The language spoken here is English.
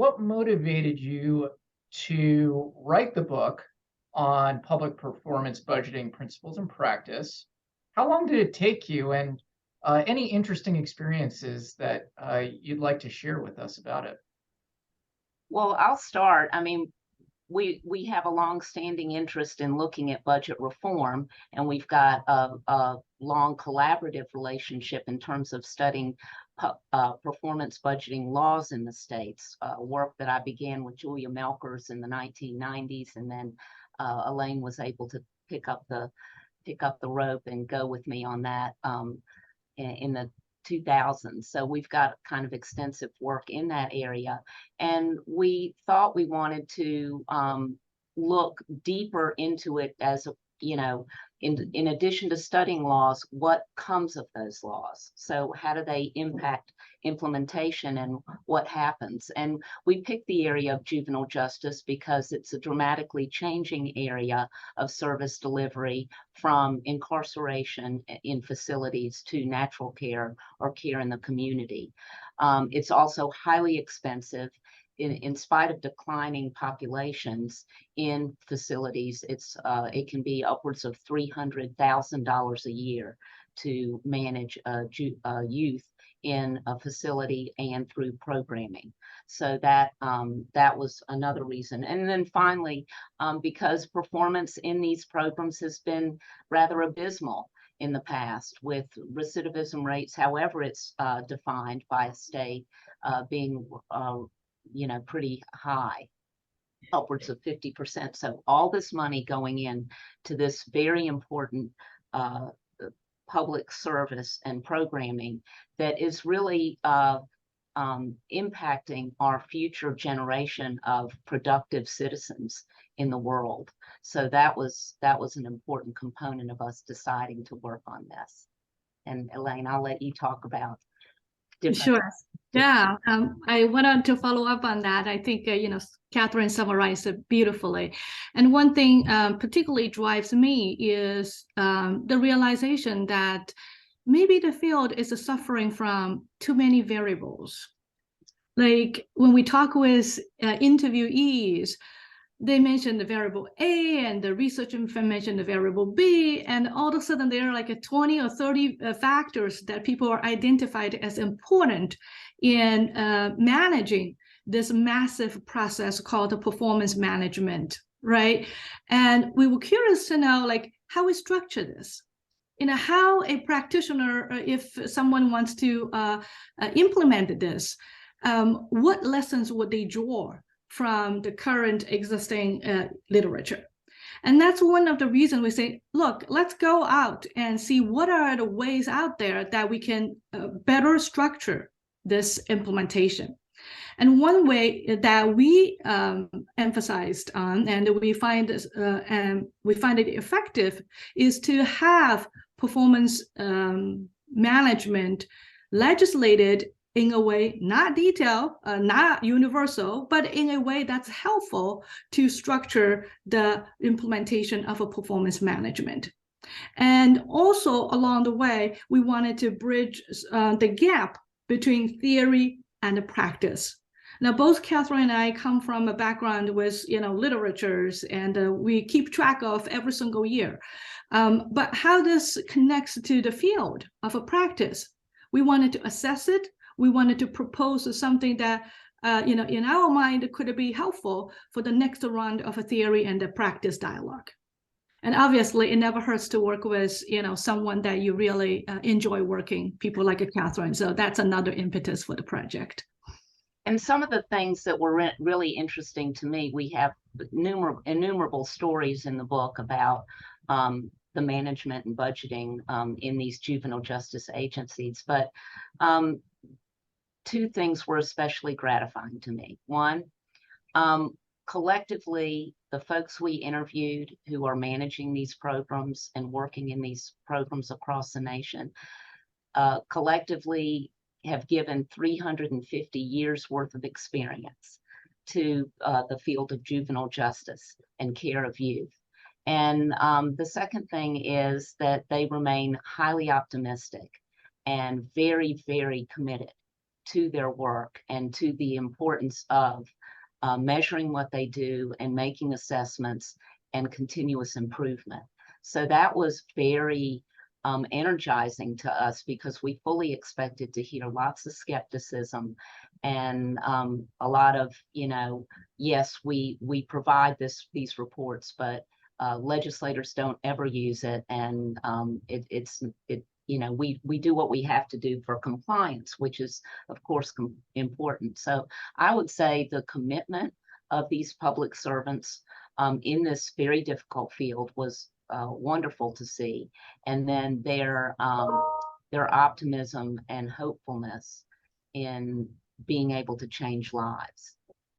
what motivated you to write the book on public performance budgeting principles and practice? How long did it take you, and any interesting experiences that you'd like to share with us about it? Well, I'll start. I mean, we have a long-standing interest in looking at budget reform, and we've got a long collaborative relationship in terms of studying performance budgeting laws in the states. Work that I began with Julia Melkers in the 1990s, and then Elaine was able to pick up the rope and go with me on that in the 2000s. So we've got kind of extensive work in that area. And we thought we wanted to look deeper into it as a, in addition to studying laws, what comes of those laws? So how do they impact implementation and what happens? And we picked the area of juvenile justice because it's a dramatically changing area of service delivery from incarceration in facilities to natural care or care in the community. It's also highly expensive. In spite of declining populations in facilities, it can be upwards of $300,000 a year to manage youth in a facility and through programming. So that was another reason. And then finally, because performance in these programs has been rather abysmal in the past, with recidivism rates, however it's defined by a state, being pretty high, upwards of 50%. So all this money going in to this very important public service and programming that is really impacting our future generation of productive citizens in the world. So that was an important component of us deciding to work on this. And Elaine, I'll let you talk about different. Sure. Yeah, I wanted to follow up on that. I think, Katherine summarized it beautifully. And one thing particularly drives me is the realization that maybe the field is suffering from too many variables. Like when we talk with interviewees, they mentioned the variable A, and the research mentioned the variable B, and all of a sudden there are like 20 or 30 factors that people are identified as important in managing this massive process called the performance management, right? And we were curious to know like how we structure this. How a practitioner, if someone wants to implement this, what lessons would they draw from the current existing literature? And that's one of the reasons we say, look, let's go out and see what are the ways out there that we can better structure this implementation. And one way that we emphasized on, and we find it effective, is to have performance management legislated in a way, not detailed, not universal, but in a way that's helpful to structure the implementation of a performance management. And also along the way, we wanted to bridge the gap between theory and practice. Now, both Katherine and I come from a background with, literatures, and we keep track of every single year. But how this connects to the field of a practice, we wanted to assess it. We wanted to propose something that, in our mind, could be helpful for the next round of a theory and a practice dialogue. And obviously, it never hurts to work with, someone that you really enjoy working, people like Katherine. So that's another impetus for the project. And some of the things that were really interesting to me, we have innumerable stories in the book about the management and budgeting in these juvenile justice agencies. But two things were especially gratifying to me. One, collectively, the folks we interviewed who are managing these programs and working in these programs across the nation, collectively have given 350 years worth of experience to the field of juvenile justice and care of youth. And the second thing is that they remain highly optimistic and very, very committed to their work and to the importance of measuring what they do and making assessments and continuous improvement. So that was very energizing to us, because we fully expected to hear lots of skepticism and a lot of, yes, we provide these reports, but legislators don't ever use it, and we do what we have to do for compliance, which is of course important. So I would say the commitment of these public servants in this very difficult field was wonderful to see, and then their optimism and hopefulness in being able to change lives.